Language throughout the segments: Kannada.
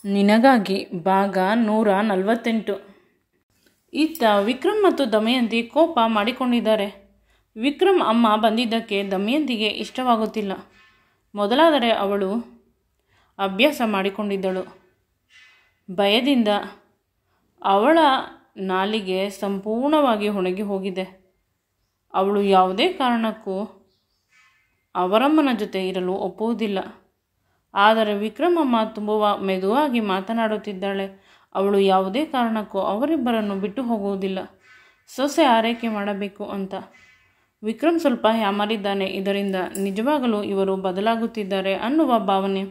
ನಿನಗಾಗಿ ಭಾಗ 148. ಇತ್ತ ವಿಕ್ರಮ್ ಮತ್ತು ದಮಯಂತಿ ಕೋಪ ಮಾಡಿಕೊಂಡಿದ್ದಾರೆ. ವಿಕ್ರಮ್ ಅಮ್ಮ ಬಂದಿದ್ದಕ್ಕೆ ದಮಯಂತಿಗೆ ಇಷ್ಟವಾಗುತ್ತಿಲ್ಲ. ಮೊದಲಾದರೆ ಅವಳು ಅಭ್ಯಾಸ ಮಾಡಿಕೊಂಡಿದ್ದಳು. ಭಯದಿಂದ ಅವಳ ನಾಲಿಗೆ ಸಂಪೂರ್ಣವಾಗಿ ಒಣಗಿ ಹೋಗಿದೆ. ಅವಳು ಯಾವುದೇ ಕಾರಣಕ್ಕೂ ಅವರಮ್ಮನ ಜೊತೆ ಇರಲು ಒಪ್ಪುವುದಿಲ್ಲ. ಆದರೆ ವಿಕ್ರಮ್ ಅಮ್ಮ ತುಂಬ ಮೆದುವಾಗಿ ಮಾತನಾಡುತ್ತಿದ್ದಾಳೆ. ಅವಳು ಯಾವುದೇ ಕಾರಣಕ್ಕೂ ಅವರಿಬ್ಬರನ್ನು ಬಿಟ್ಟು ಹೋಗುವುದಿಲ್ಲ. ಸೊಸೆ ಆರೈಕೆ ಮಾಡಬೇಕು ಅಂತ. ವಿಕ್ರಮ್ ಸ್ವಲ್ಪ ಯಾಮಾರಿದ್ದಾನೆ. ಇದರಿಂದ ನಿಜವಾಗಲೂ ಇವರು ಬದಲಾಗುತ್ತಿದ್ದಾರೆ ಅನ್ನುವ ಭಾವನೆ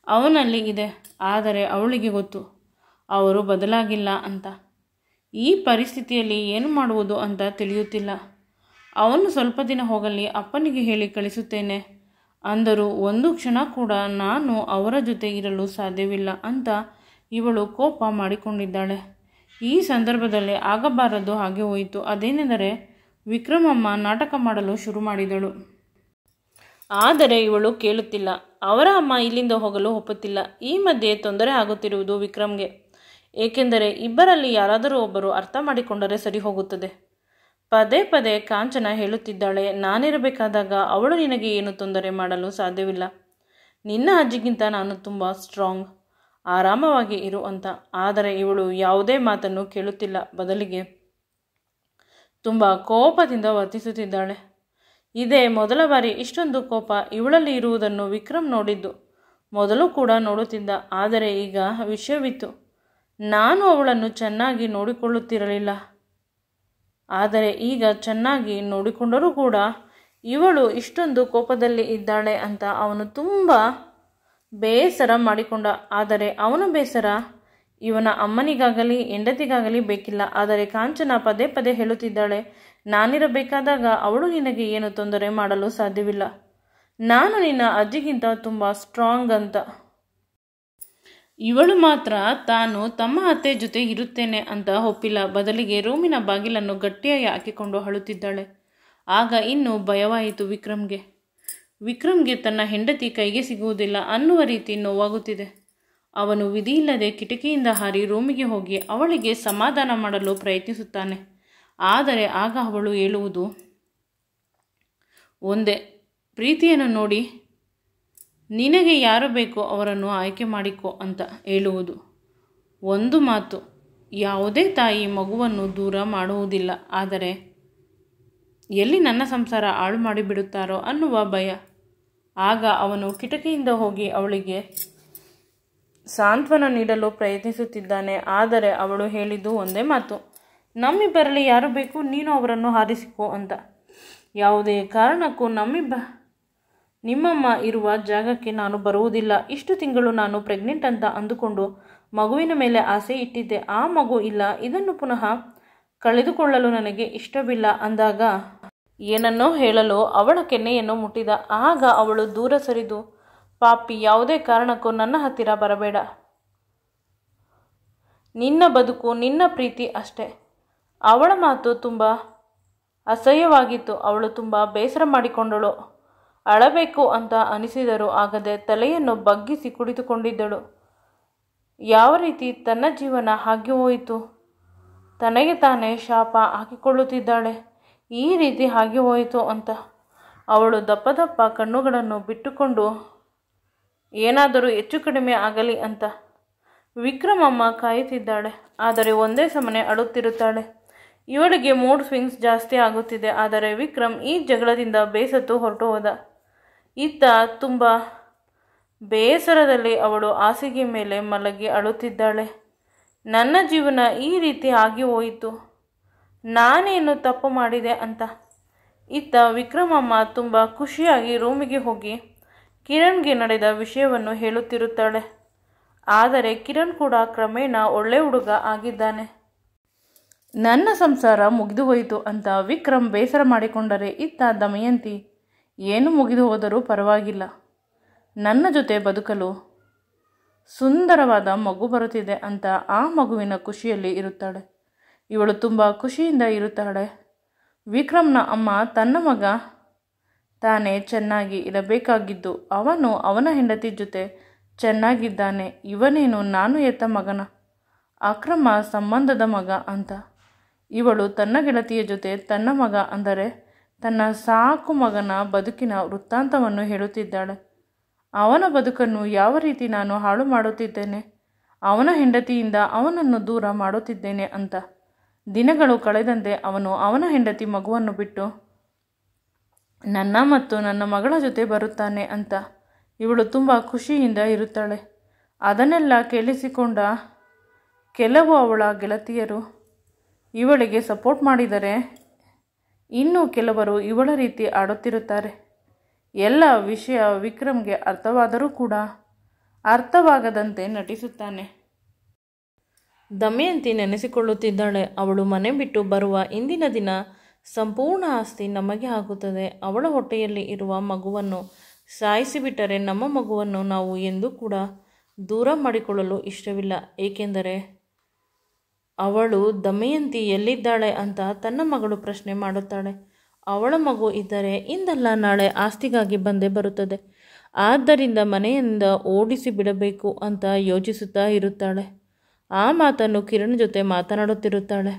ಅವನಲ್ಲಿ ಇದೆ. ಆದರೆ ಅವಳಿಗೆ ಗೊತ್ತು ಅವರು ಬದಲಾಗಿಲ್ಲ ಅಂತ. ಈ ಪರಿಸ್ಥಿತಿಯಲ್ಲಿ ಏನು ಮಾಡುವುದು ಅಂತ ತಿಳಿಯುತ್ತಿಲ್ಲ. ಅವನು ಸ್ವಲ್ಪ ದಿನ ಹೋಗಲಿ, ಅಪ್ಪನಿಗೆ ಹೇಳಿ ಕಳಿಸುತ್ತೇನೆ ಅಂದರೂ ಒಂದು ಕ್ಷಣ ಕೂಡ ನಾನು ಅವರ ಜೊತೆ ಇರಲು ಸಾಧ್ಯವಿಲ್ಲ ಅಂತ ಇವಳು ಕೋಪ ಮಾಡಿಕೊಂಡಿದ್ದಾಳೆ. ಈ ಸಂದರ್ಭದಲ್ಲಿ ಆಗಬಾರದು ಹಾಗೆ ಹೋಯಿತು. ಅದೇನೆಂದರೆ ವಿಕ್ರಮಮ್ಮ ನಾಟಕ ಮಾಡಲು ಶುರು ಮಾಡಿದಳು. ಆದರೆ ಇವಳು ಕೇಳುತ್ತಿಲ್ಲ. ಅವರ ಅಮ್ಮ ಇಲ್ಲಿಂದ ಹೋಗಲು ಒಪ್ಪುತ್ತಿಲ್ಲ. ಈ ಮಧ್ಯೆ ತೊಂದರೆ ಆಗುತ್ತಿರುವುದು ವಿಕ್ರಮ್ಗೆ. ಏಕೆಂದರೆ ಇಬ್ಬರಲ್ಲಿ ಯಾರಾದರೂ ಒಬ್ಬರು ಅರ್ಥ ಮಾಡಿಕೊಂಡರೆ ಸರಿ ಹೋಗುತ್ತದೆ. ಪದೇ ಪದೇ ಕಾಂಚನ ಹೇಳುತ್ತಿದ್ದಾಳೆ, ನಾನಿರಬೇಕಾದಾಗ ಅವಳು ನಿನಗೆ ಏನು ತೊಂದರೆ ಮಾಡಲು ಸಾಧ್ಯವಿಲ್ಲ. ನಿನ್ನ ಅಜ್ಜಿಗಿಂತ ನಾನು ತುಂಬ ಸ್ಟ್ರಾಂಗ್, ಆರಾಮವಾಗಿ ಇರು ಅಂತ. ಆದರೆ ಇವಳು ಯಾವುದೇ ಮಾತನ್ನು ಕೇಳುತ್ತಿಲ್ಲ. ಬದಲಿಗೆ ತುಂಬ ಕೋಪದಿಂದ ವರ್ತಿಸುತ್ತಿದ್ದಾಳೆ. ಇದೇ ಮೊದಲ ಬಾರಿ ಇಷ್ಟೊಂದು ಕೋಪ ಇವಳಲ್ಲಿ ಇರುವುದನ್ನು ವಿಕ್ರಮ್ ನೋಡಿದ್ದು. ಮೊದಲು ಕೂಡ ನೋಡುತ್ತಿದ್ದ. ಆದರೆ ಈಗ ವಿಷಯವಿತ್ತು. ನಾನು ಅವಳನ್ನು ಚೆನ್ನಾಗಿ ನೋಡಿಕೊಳ್ಳುತ್ತಿರಲಿಲ್ಲ. ಆದರೆ ಈಗ ಚೆನ್ನಾಗಿ ನೋಡಿಕೊಂಡರೂ ಕೂಡ ಇವಳು ಇಷ್ಟೊಂದು ಕೋಪದಲ್ಲಿ ಇದ್ದಾಳೆ ಅಂತ ಅವನು ತುಂಬ ಬೇಸರ ಮಾಡಿಕೊಂಡ. ಆದರೆ ಅವನ ಬೇಸರ ಇವನ ಅಮ್ಮನಿಗಾಗಲಿ ಹೆಂಡತಿಗಾಗಲಿ ಬೇಕಿಲ್ಲ. ಆದರೆ ಕಾಂಚನ ಪದೇ ಪದೇ ಹೇಳುತ್ತಿದ್ದಾಳೆ, ನಾನಿರಬೇಕಾದಾಗ ಅವಳು ನಿನಗೆ ಏನು ತೊಂದರೆ ಮಾಡಲು ಸಾಧ್ಯವಿಲ್ಲ. ನಾನು ನಿನ್ನ ಅಜ್ಜಿಗಿಂತ ತುಂಬ ಸ್ಟ್ರಾಂಗ್ ಅಂತ. ಇವಳು ಮಾತ್ರ ತಾನು ತಮ್ಮ ಅತ್ತೆ ಜೊತೆ ಇರುತ್ತೇನೆ ಅಂತ ಒಪ್ಪಿಲ್ಲ. ಬದಲಿಗೆ ರೂಮಿನ ಬಾಗಿಲನ್ನು ಗಟ್ಟಿಯಾಗಿ ಹಾಕಿಕೊಂಡು ಅಳುತ್ತಿದ್ದಾಳೆ. ಆಗ ಇನ್ನೂ ಭಯವಾಯಿತು ವಿಕ್ರಮ್ಗೆ ತನ್ನ ಹೆಂಡತಿ ಕೈಗೆ ಸಿಗುವುದಿಲ್ಲ ಅನ್ನುವ ರೀತಿ ನೋವಾಗುತ್ತಿದೆ. ಅವನು ವಿಧಿಯಿಲ್ಲದೆ ಕಿಟಕಿಯಿಂದ ಹಾರಿ ರೂಮಿಗೆ ಹೋಗಿ ಅವಳಿಗೆ ಸಮಾಧಾನ ಮಾಡಲು ಪ್ರಯತ್ನಿಸುತ್ತಾನೆ. ಆದರೆ ಆಗ ಅವಳು ಹೇಳುವುದು ಒಂದೇ, ಪ್ರೀತಿಯನ್ನು ನೋಡಿ ನಿನಗೆ ಯಾರು ಬೇಕೋ ಅವರನ್ನು ಆಯ್ಕೆ ಮಾಡಿಕೊ ಅಂತ ಹೇಳುವುದು. ಒಂದು ಮಾತು, ಯಾವುದೇ ತಾಯಿ ಮಗುವನ್ನು ದೂರ ಮಾಡುವುದಿಲ್ಲ. ಆದರೆ ಎಲ್ಲಿ ನನ್ನ ಸಂಸಾರ ಹಾಳು ಮಾಡಿಬಿಡುತ್ತಾರೋ ಅನ್ನುವ ಭಯ. ಆಗ ಅವನು ಕಿಟಕಿಯಿಂದ ಹೋಗಿ ಅವಳಿಗೆ ಸಾಂತ್ವನ ನೀಡಲು ಪ್ರಯತ್ನಿಸುತ್ತಿದ್ದಾನೆ. ಆದರೆ ಅವಳು ಹೇಳಿದ್ದು ಒಂದೇ ಮಾತು, ನಮ್ಮಿಬ್ಬರಲ್ಲಿ ಯಾರು ಬೇಕು, ನೀನು ಅವರನ್ನು ಆರಿಸಿಕೊ ಅಂತ. ಯಾವುದೇ ಕಾರಣಕ್ಕೂ ನಿಮ್ಮಮ್ಮ ಇರುವ ಜಾಗಕ್ಕೆ ನಾನು ಬರುವುದಿಲ್ಲ. ಇಷ್ಟು ತಿಂಗಳು ನಾನು ಪ್ರೆಗ್ನೆಂಟ್ ಅಂತ ಅಂದುಕೊಂಡು ಮಗುವಿನ ಮೇಲೆ ಆಸೆ ಇಟ್ಟಿದ್ದೆ. ಆ ಮಗು ಇಲ್ಲ. ಇದನ್ನು ಪುನಃ ಕಳೆದುಕೊಳ್ಳಲು ನನಗೆ ಇಷ್ಟವಿಲ್ಲ ಅಂದಾಗ ಏನನ್ನೋ ಹೇಳಲು ಅವಳ ಕೆನ್ನೆಯನ್ನು ಮುಟ್ಟಿದ. ಆಗ ಅವಳು ದೂರ ಸರಿದು, ಪಾಪಿ, ಯಾವುದೇ ಕಾರಣಕ್ಕೂ ನನ್ನ ಹತ್ತಿರ ಬರಬೇಡ. ನಿನ್ನ ಬದುಕು, ನಿನ್ನ ಪ್ರೀತಿ ಅಷ್ಟೇ. ಅವಳ ಮಾತು ತುಂಬ ಅಸಹ್ಯವಾಗಿತ್ತು. ಅವಳು ತುಂಬ ಬೇಸರ ಮಾಡಿಕೊಂಡಳು. ಅಳಬೇಕು ಅಂತ ಅನಿಸಿದರೂ ಆಗದೆ ತಲೆಯನ್ನು ಬಗ್ಗಿಸಿ ಕುಳಿತುಕೊಂಡಿದ್ದಳು. ಯಾವ ರೀತಿ ತನ್ನ ಜೀವನ ಹಾಗೆ ಹೋಯಿತು. ತನಗೆ ತಾನೇ ಶಾಪ ಹಾಕಿಕೊಳ್ಳುತ್ತಿದ್ದಾಳೆ. ಈ ರೀತಿ ಹಾಗೆ ಹೋಯಿತು ಅಂತ. ಅವಳು ದಪ್ಪ ದಪ್ಪ ಕಣ್ಣುಗಳನ್ನು ಬಿಟ್ಟುಕೊಂಡು ಏನಾದರೂ ಹೆಚ್ಚು ಕಡಿಮೆ ಆಗಲಿ ಅಂತ ವಿಕ್ರಮಮ್ಮ ಕಾಯುತ್ತಿದ್ದಾಳೆ. ಆದರೆ ಒಂದೇ ಸಮನೆ ಅಳುತ್ತಿರುತ್ತಾಳೆ. ಇವಳಿಗೆ ಮೂಡ್ ಸ್ವಿಂಗ್ಸ್ ಜಾಸ್ತಿ ಆಗುತ್ತಿದೆ. ಆದರೆ ವಿಕ್ರಮ್ ಈ ಜಗಳದಿಂದ ಬೇಸತ್ತು ಹೊರಟು ಹೋದ. ಇತ್ತ ತುಂಬ ಬೇಸರದಲ್ಲಿ ಅವಳು ಹಾಸಿಗೆ ಮೇಲೆ ಮಲಗಿ ಅಳುತ್ತಿದ್ದಾಳೆ. ನನ್ನ ಜೀವನ ಈ ರೀತಿ ಆಗಿ ಹೋಯಿತು, ನಾನೇನು ತಪ್ಪು ಮಾಡಿದೆ ಅಂತ. ಇತ್ತ ವಿಕ್ರಮಮ್ಮ ತುಂಬ ಖುಷಿಯಾಗಿ ರೂಮಿಗೆ ಹೋಗಿ ಕಿರಣ್ಗೆ ನಡೆದ ವಿಷಯವನ್ನು ಹೇಳುತ್ತಿರುತ್ತಾಳೆ. ಆದರೆ ಕಿರಣ್ ಕೂಡ ಕ್ರಮೇಣ ಒಳ್ಳೆ ಹುಡುಗ ಆಗಿದ್ದಾನೆ. ನನ್ನ ಸಂಸಾರ ಮುಗಿದು ಹೋಯಿತು ಅಂತ ವಿಕ್ರಮ್ ಬೇಸರ ಮಾಡಿಕೊಂಡರೆ, ಇತ್ತ ದಮಯಂತಿ ಏನು ಮುಗಿದು ಹೋದರೂ ಪರವಾಗಿಲ್ಲ, ನನ್ನ ಜೊತೆ ಬದುಕಲು ಸುಂದರವಾದ ಮಗು ಬರುತ್ತಿದೆ ಅಂತ ಆ ಮಗುವಿನ ಖುಷಿಯಲ್ಲಿ ಇರುತ್ತಾಳೆ. ಇವಳು ತುಂಬ ಖುಷಿಯಿಂದ ಇರುತ್ತಾಳೆ. ವಿಕ್ರಮ್ನ ಅಮ್ಮ ತನ್ನ ಮಗ ತಾನೇ ಚೆನ್ನಾಗಿ ಇರಬೇಕಾಗಿದ್ದು ಅವನು ಅವನ ಹೆಂಡತಿ ಜೊತೆ ಚೆನ್ನಾಗಿದ್ದಾನೆ. ಇವನೇನು ನಾನು ಹೆತ್ತ ಮಗನ, ಅಕ್ರಮ ಸಂಬಂಧದ ಮಗ ಅಂತ. ಇವಳು ತನ್ನ ಗೆಳತಿಯ ಜೊತೆ ತನ್ನ ಮಗ ಅಂದರೆ ತನ್ನ ಸಾಕು ಮಗನ ಬದುಕಿನ ವೃತ್ತಾಂತವನ್ನು ಹೇಳುತ್ತಿದ್ದಾಳೆ. ಅವನ ಬದುಕನ್ನು ಯಾವ ರೀತಿ ನಾನು ಹಾಳು ಮಾಡುತ್ತಿದ್ದೇನೆ, ಅವನ ಹೆಂಡತಿಯಿಂದ ಅವನನ್ನು ದೂರ ಮಾಡುತ್ತಿದ್ದೇನೆ ಅಂತ. ದಿನಗಳು ಕಳೆದಂತೆ ಅವನು ಅವನ ಹೆಂಡತಿ ಮಗುವನ್ನು ಬಿಟ್ಟು ನನ್ನ ಮತ್ತು ನನ್ನ ಮಗಳ ಜೊತೆ ಬರುತ್ತಾನೆ ಅಂತ ಇವಳು ತುಂಬ ಖುಷಿಯಿಂದ ಇರುತ್ತಾಳೆ. ಅದನ್ನೆಲ್ಲ ಕೇಳಿಸಿಕೊಂಡ ಕೆಲವು ಅವಳ ಗೆಳತಿಯರು ಇವಳಿಗೆ ಸಪೋರ್ಟ್ ಮಾಡಿದರೆ, ಇನ್ನು ಕೆಲವರು ಇವಳ ರೀತಿ ಆಡುತ್ತಿರುತ್ತಾರೆ. ಎಲ್ಲ ವಿಷಯ ವಿಕ್ರಮ್ಗೆ ಅರ್ಥವಾದರೂ ಕೂಡ ಅರ್ಥವಾಗದಂತೆ ನಟಿಸುತ್ತಾನೆ. ದಮಯಂತಿ ನೆನೆಸಿಕೊಳ್ಳುತ್ತಿದ್ದಾಳೆ. ಅವಳು ಮನೆ ಬಿಟ್ಟು ಬರುವ ಇಂದಿನ ದಿನ ಸಂಪೂರ್ಣ ಆಸ್ತಿ ನಮಗೆ ಆಗುತ್ತದೆ. ಅವಳ ಹೊಟ್ಟೆಯಲ್ಲಿ ಇರುವ ಮಗುವನ್ನು ಸಾಯಿಸಿಬಿಟ್ಟರೆ ನಮ್ಮ ಮಗುವನ್ನು ನಾವು ಎಂದೂ ಕೂಡ ದೂರ ಮಾಡಿಕೊಳ್ಳಲು ಇಷ್ಟವಿಲ್ಲ. ಏಕೆಂದರೆ ಅವಳು ದಮಯಂತಿ ಎಲ್ಲಿದ್ದಾಳೆ ಅಂತ ತನ್ನ ಮಗಳು ಪ್ರಶ್ನೆ ಮಾಡುತ್ತಾಳೆ. ಅವಳ ಮಗು ಇದ್ದರೆ ಇಂದಲ್ಲ ನಾಳೆ ಆಸ್ತಿಗಾಗಿ ಬಂದೇ ಬರುತ್ತದೆ. ಆದ್ದರಿಂದ ಮನೆಯಿಂದ ಓಡಿಸಿ ಬಿಡಬೇಕು ಅಂತ ಯೋಚಿಸುತ್ತಾ ಇರುತ್ತಾಳೆ. ಆ ಮಾತನ್ನು ಕಿರಣ್ ಜೊತೆ ಮಾತನಾಡುತ್ತಿರುತ್ತಾಳೆ.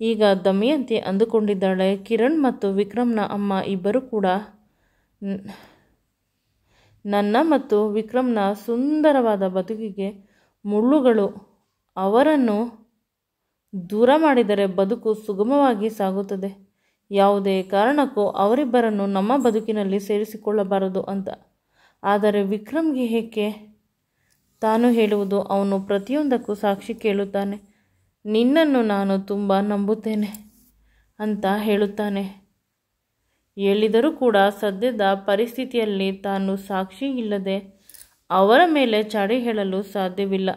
ಈಗ ದಮಯಂತಿ ಅಂದುಕೊಂಡಿದ್ದಾಳೆ, ಕಿರಣ್ ಮತ್ತು ವಿಕ್ರಮ್ನ ಅಮ್ಮ ಇಬ್ಬರು ಕೂಡ ನನ್ನ ಮತ್ತು ವಿಕ್ರಮ್ನ ಸುಂದರವಾದ ಬದುಕಿಗೆ ಮುಳ್ಳುಗಳು. ಅವರನ್ನು ದೂರ ಮಾಡಿದರೆ ಬದುಕು ಸುಗಮವಾಗಿ ಸಾಗುತ್ತದೆ. ಯಾವುದೇ ಕಾರಣಕ್ಕೂ ಅವರಿಬ್ಬರನ್ನು ನಮ್ಮ ಬದುಕಿನಲ್ಲಿ ಸೇರಿಸಿಕೊಳ್ಳಬಾರದು ಅಂತ. ಆದರೆ ವಿಕ್ರಮ್ಗೆ ಏಕೆ ತಾನು ಹೇಳುವುದು? ಅವನು ಪ್ರತಿಯೊಂದಕ್ಕೂ ಸಾಕ್ಷಿ ಕೇಳುತ್ತಾನೆ. ನಿನ್ನನ್ನು ನಾನು ತುಂಬ ನಂಬುತ್ತೇನೆ ಅಂತ ಹೇಳುತ್ತಾನೆ. ಹೇಳಿದರೂ ಕೂಡ ಸದ್ಯದ ಪರಿಸ್ಥಿತಿಯಲ್ಲಿ ತಾನು ಸಾಕ್ಷಿ ಇಲ್ಲದೆ ಅವರ ಮೇಲೆ ಚಾಡಿ ಹೇಳಲು ಸಾಧ್ಯವಿಲ್ಲ.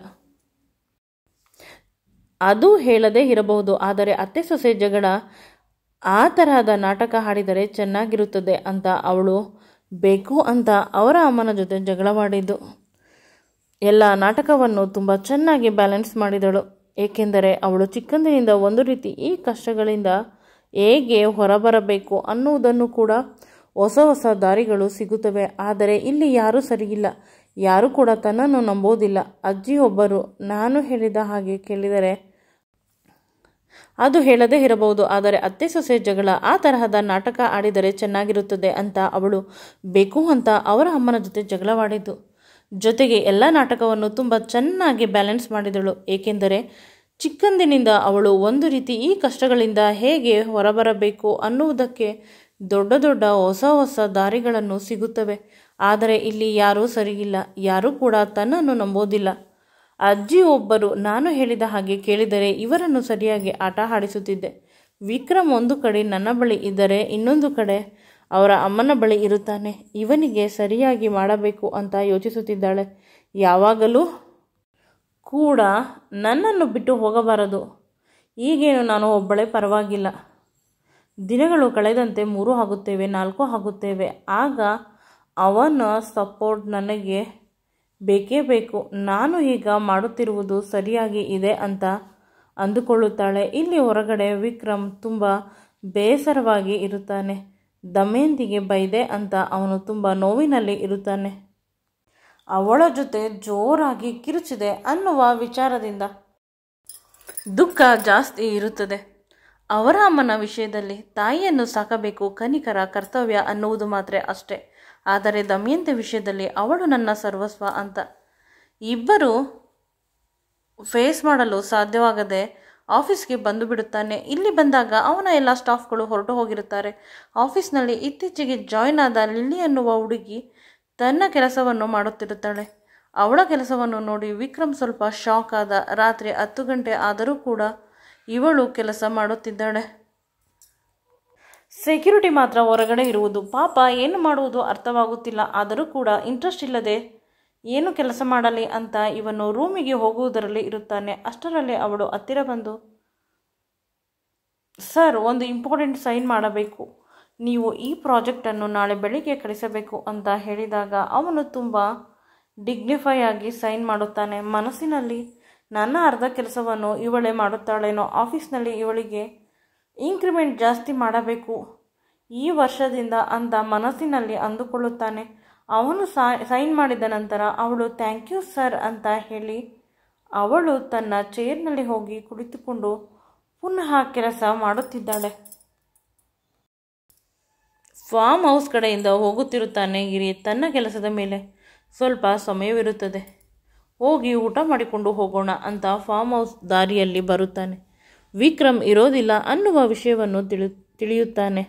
ಅದು ಹೇಳದೇ ಇರಬಹುದು. ಆದರೆ ಅತ್ತೆ ಸೊಸೆ ಜಗಳ ಆ ತರಹದ ನಾಟಕ ಆಡಿದರೆ ಚೆನ್ನಾಗಿರುತ್ತದೆ ಅಂತ ಅವಳು ಬೇಕು ಅಂತ ಅವರ ಅಮ್ಮನ ಜೊತೆ ಜಗಳವಾಡಿದ್ದು. ಎಲ್ಲ ನಾಟಕವನ್ನು ತುಂಬ ಚೆನ್ನಾಗಿ ಬ್ಯಾಲೆನ್ಸ್ ಮಾಡಿದಳು. ಏಕೆಂದರೆ ಅವಳು ಚಿಕ್ಕಂದಿನಿಂದ ಒಂದು ರೀತಿ ಈ ಕಷ್ಟಗಳಿಂದ ಹೇಗೆ ಹೊರಬರಬೇಕು ಅನ್ನುವುದನ್ನು ಕೂಡ ಹೊಸ ಹೊಸ ದಾರಿಗಳು ಸಿಗುತ್ತವೆ. ಆದರೆ ಇಲ್ಲಿ ಯಾರೂ ಸರಿಯಿಲ್ಲ, ಯಾರೂ ಕೂಡ ತನ್ನನ್ನು ನಂಬೋದಿಲ್ಲ. ಅಜ್ಜಿಯೊಬ್ಬರು ನಾನು ಹೇಳಿದ ಹಾಗೆ ಕೇಳಿದರೆ ಅದು ಹೇಳದೇ ಇರಬಹುದು. ಆದರೆ ಅತ್ತೆ ಸೊಸೆ ಜಗಳ ಆ ತರಹದ ನಾಟಕ ಆಡಿದರೆ ಚೆನ್ನಾಗಿರುತ್ತದೆ ಅಂತ ಅವಳು ಬೇಕು ಅಂತ ಅವರ ಅಮ್ಮನ ಜೊತೆ ಜಗಳವಾಡಿದ್ದು. ಜೊತೆಗೆ ಎಲ್ಲ ನಾಟಕವನ್ನು ತುಂಬ ಚೆನ್ನಾಗಿ ಬ್ಯಾಲೆನ್ಸ್ ಮಾಡಿದಳು. ಏಕೆಂದರೆ ಚಿಕ್ಕಂದಿನಿಂದ ಅವಳು ಒಂದು ರೀತಿ ಈ ಕಷ್ಟಗಳಿಂದ ಹೇಗೆ ಹೊರಬರಬೇಕು ಅನ್ನುವುದಕ್ಕೆ ದೊಡ್ಡ ದೊಡ್ಡ ಹೊಸ ಹೊಸ ದಾರಿಗಳನ್ನು ಸಿಗುತ್ತವೆ. ಆದರೆ ಇಲ್ಲಿ ಯಾರೂ ಸರಿಯಿಲ್ಲ, ಯಾರೂ ಕೂಡ ತನ್ನನ್ನು ನಂಬೋದಿಲ್ಲ. ಅಜ್ಜಿಯೊಬ್ಬರು ನಾನು ಹೇಳಿದ ಹಾಗೆ ಕೇಳಿದರೆ ಇವರನ್ನು ಸರಿಯಾಗಿ ಆಟ ಆಡಿಸುತ್ತಿದ್ದೆ. ವಿಕ್ರಮ್ ಒಂದು ಕಡೆ ನನ್ನ ಬಳಿ ಇದ್ದರೆ ಇನ್ನೊಂದು ಕಡೆ ಅವರ ಅಮ್ಮನ ಬಳಿ ಇರುತ್ತಾನೆ. ಇವನಿಗೆ ಸರಿಯಾಗಿ ಮಾಡಬೇಕು ಅಂತ ಯೋಚಿಸುತ್ತಿದ್ದಾಳೆ. ಯಾವಾಗಲೂ ಕೂಡ ನನ್ನನ್ನು ಬಿಟ್ಟು ಹೋಗಬಾರದು. ಈಗೇನು ನಾನು ಒಬ್ಬಳೇ ಪರವಾಗಿಲ್ಲ. ದಿನಗಳು ಕಳೆದಂತೆ 3 ಆಗುತ್ತೇವೆ, 4 ಆಗುತ್ತೇವೆ. ಆಗ ಅವನ ಸಪೋರ್ಟ್ ನನಗೆ ಬೇಕೇ ಬೇಕು. ನಾನು ಈಗ ಮಾಡುತ್ತಿರುವುದು ಸರಿಯಾಗಿ ಇದೆ ಅಂತ ಅಂದುಕೊಳ್ಳುತ್ತಾಳೆ. ಇಲ್ಲಿ ಹೊರಗಡೆ ವಿಕ್ರಮ್ ತುಂಬ ಬೇಸರವಾಗಿ ಇರುತ್ತಾನೆ. ದಮಯಂತಿಗೆ ಬೈದೆ ಅಂತ ಅವನು ತುಂಬ ನೋವಿನಲ್ಲಿ ಇರುತ್ತಾನೆ. ಅವಳ ಜೊತೆ ಜೋರಾಗಿ ಕಿರುಚಿದೆ ಅನ್ನುವ ವಿಚಾರದಿಂದ ದುಃಖ ಜಾಸ್ತಿ ಇರುತ್ತದೆ. ಅವರ ಅಮ್ಮನ ವಿಷಯದಲ್ಲಿ ತಾಯಿಯನ್ನು ಸಾಕಬೇಕು, ಕನಿಕರ, ಕರ್ತವ್ಯ ಅನ್ನುವುದು ಮಾತ್ರ ಅಷ್ಟೇ. ಆದರೆ ದಮಯಂತಿ ವಿಷಯದಲ್ಲಿ ಅವಳು ನನ್ನ ಸರ್ವಸ್ವ ಅಂತ. ಇಬ್ಬರು ಫೇಸ್ ಮಾಡಲು ಸಾಧ್ಯವಾಗದೆ ಆಫೀಸ್ಗೆ ಬಂದು ಬಿಡುತ್ತಾನೆ. ಇಲ್ಲಿ ಬಂದಾಗ ಅವನ ಎಲ್ಲ ಸ್ಟಾಫ್ಗಳು ಹೊರಟು ಹೋಗಿರುತ್ತಾರೆ. ಆಫೀಸ್ನಲ್ಲಿ ಇತ್ತೀಚೆಗೆ ಜಾಯ್ನ್ ಆದ ಲಿಲ್ಲಿ ಅನ್ನುವ ಹುಡುಗಿ ತನ್ನ ಕೆಲಸವನ್ನು ಮಾಡುತ್ತಿರುತ್ತಾಳೆ. ಅವಳ ಕೆಲಸವನ್ನು ನೋಡಿ ವಿಕ್ರಮ್ ಸ್ವಲ್ಪ ಶಾಕ್ ಆದ. ರಾತ್ರಿ 10 ಗಂಟೆ ಆದರೂ ಕೂಡ ಇವಳು ಕೆಲಸ ಮಾಡುತ್ತಿದ್ದಾಳೆ. ಸೆಕ್ಯೂರಿಟಿ ಮಾತ್ರ ಹೊರಗಡೆ ಇರುವುದು. ಪಾಪ ಏನು ಮಾಡುವುದು ಅರ್ಥವಾಗುತ್ತಿಲ್ಲ. ಆದರೂ ಕೂಡ ಇಂಟ್ರೆಸ್ಟ್ ಇಲ್ಲದೆ ಏನು ಕೆಲಸ ಮಾಡಲಿ ಅಂತ ಇವನು ರೂಮಿಗೆ ಹೋಗುವುದರಲ್ಲಿ ಇರುತ್ತಾನೆ. ಅಷ್ಟರಲ್ಲಿ ಅವಳು ಹತ್ತಿರ ಬಂದು, ಸರ್, ಒಂದು ಇಂಪಾರ್ಟೆಂಟ್ ಸೈನ್ ಮಾಡಬೇಕು. ನೀವು ಈ ಪ್ರಾಜೆಕ್ಟನ್ನು ನಾಳೆ ಬೆಳಿಗ್ಗೆ ಕಳಿಸಬೇಕು ಅಂತ ಹೇಳಿದಾಗ ಅವನು ತುಂಬ ಡಿಗ್ನಿಫೈ ಆಗಿ ಸೈನ್ ಮಾಡುತ್ತಾನೆ. ಮನಸ್ಸಿನಲ್ಲಿ ನನ್ನ ಅರ್ಧ ಕೆಲಸವನ್ನು ಇವಳೇ ಮಾಡುತ್ತಾಳೇನೋ, ಆಫೀಸ್ನಲ್ಲಿ ಇವಳಿಗೆ ಇಂಕ್ರಿಮೆಂಟ್ ಜಾಸ್ತಿ ಮಾಡಬೇಕು ಈ ವರ್ಷದಿಂದ ಅಂತ ಮನಸ್ಸಿನಲ್ಲಿ ಅಂದುಕೊಳ್ಳುತ್ತಾನೆ. ಅವನು ಸೈನ್ ಮಾಡಿದ ನಂತರ ಅವಳು ಥ್ಯಾಂಕ್ ಯು ಸರ್ ಅಂತ ಹೇಳಿ ಅವಳು ತನ್ನ ಚೇರ್ನಲ್ಲಿ ಹೋಗಿ ಕುಳಿತುಕೊಂಡು ಪುನಃ ಕೆಲಸ ಮಾಡುತ್ತಿದ್ದಾಳೆ. ಫಾರ್ಮ್ ಹೌಸ್ ಕಡೆಯಿಂದ ಹೋಗುತ್ತಿರುತ್ತಾನೆ ಗಿರಿ. ತನ್ನ ಕೆಲಸದ ಮೇಲೆ ಸ್ವಲ್ಪ ಸಮಯವಿರುತ್ತದೆ, ಹೋಗಿ ಊಟ ಮಾಡಿಕೊಂಡು ಹೋಗೋಣ ಅಂತ ಫಾರ್ಮ್ ಹೌಸ್ ದಾರಿಯಲ್ಲಿ ಬರುತ್ತಾನೆ. ವಿಕ್ರಮ್ ಇರೋದಿಲ್ಲ ಅನ್ನುವ ವಿಷಯವನ್ನು ತಿಳಿಯುತ್ತಾನೆ.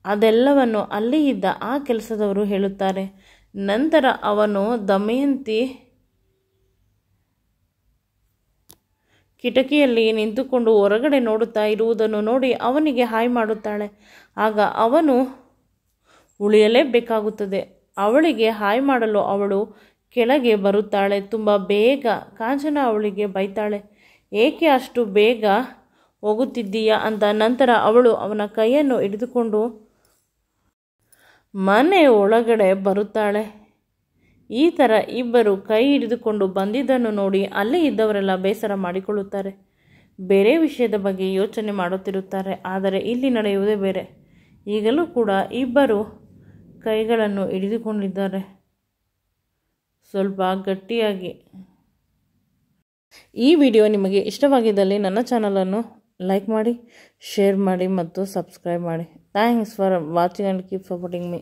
ಅದೆಲ್ಲವನ್ನು ಅಲ್ಲಿ ಇದ್ದ ಆ ಕೆಲಸದವರು ಹೇಳುತ್ತಾರೆ. ನಂತರ ಅವನು ದಮಯಂತಿ ಕಿಟಕಿಯಲ್ಲಿ ನಿಂತುಕೊಂಡು ಹೊರಗಡೆ ನೋಡುತ್ತಾ ಇರುವುದನ್ನು ನೋಡಿ ಅವನಿಗೆ ಹಾಯ್ ಮಾಡುತ್ತಾಳೆ. ಆಗ ಅವನು ಉಳಿಯಲೇಬೇಕಾಗುತ್ತದೆ. ಅವಳಿಗೆ ಹಾಯ್ ಮಾಡಲು ಅವಳು ಕೆಳಗೆ ಬರುತ್ತಾಳೆ. ತುಂಬ ಬೇಗ ಕಾಂಚನ ಅವಳಿಗೆ ಬೈತಾಳೆ, ಏಕೆ ಅಷ್ಟು ಬೇಗ ಹೋಗುತ್ತಿದ್ದೀಯಾ ಅಂತ. ನಂತರ ಅವಳು ಅವನ ಕೈಯನ್ನು ಹಿಡಿದುಕೊಂಡು ಮನೆ ಒಳಗಡೆ ಬರುತ್ತಾಳೆ. ಈ ಥರ ಇಬ್ಬರು ಕೈ ಹಿಡಿದುಕೊಂಡು ಬಂದಿದ್ದನ್ನು ನೋಡಿ ಅಲ್ಲಿ ಇದ್ದವರೆಲ್ಲ ಬೇಸರ ಮಾಡಿಕೊಳ್ಳುತ್ತಾರೆ. ಬೇರೆ ವಿಷಯದ ಬಗ್ಗೆ ಯೋಚನೆ ಮಾಡುತ್ತಿರುತ್ತಾರೆ. ಆದರೆ ಇಲ್ಲಿ ನಡೆಯುವುದೇ ಬೇರೆ. ಈಗಲೂ ಕೂಡ ಇಬ್ಬರು ಕೈಗಳನ್ನು ಹಿಡಿದುಕೊಂಡಿದ್ದಾರೆ, ಸ್ವಲ್ಪ ಗಟ್ಟಿಯಾಗಿ. ಈ ವಿಡಿಯೋ ನಿಮಗೆ ಇಷ್ಟವಾಗಿದ್ದಲ್ಲಿ ನನ್ನ ಚಾನಲನ್ನು ಲೈಕ್ ಮಾಡಿ, ಶೇರ್ ಮಾಡಿ ಮತ್ತು ಸಬ್ಸ್ಕ್ರೈಬ್ ಮಾಡಿ. Thanks for watching and keep supporting me.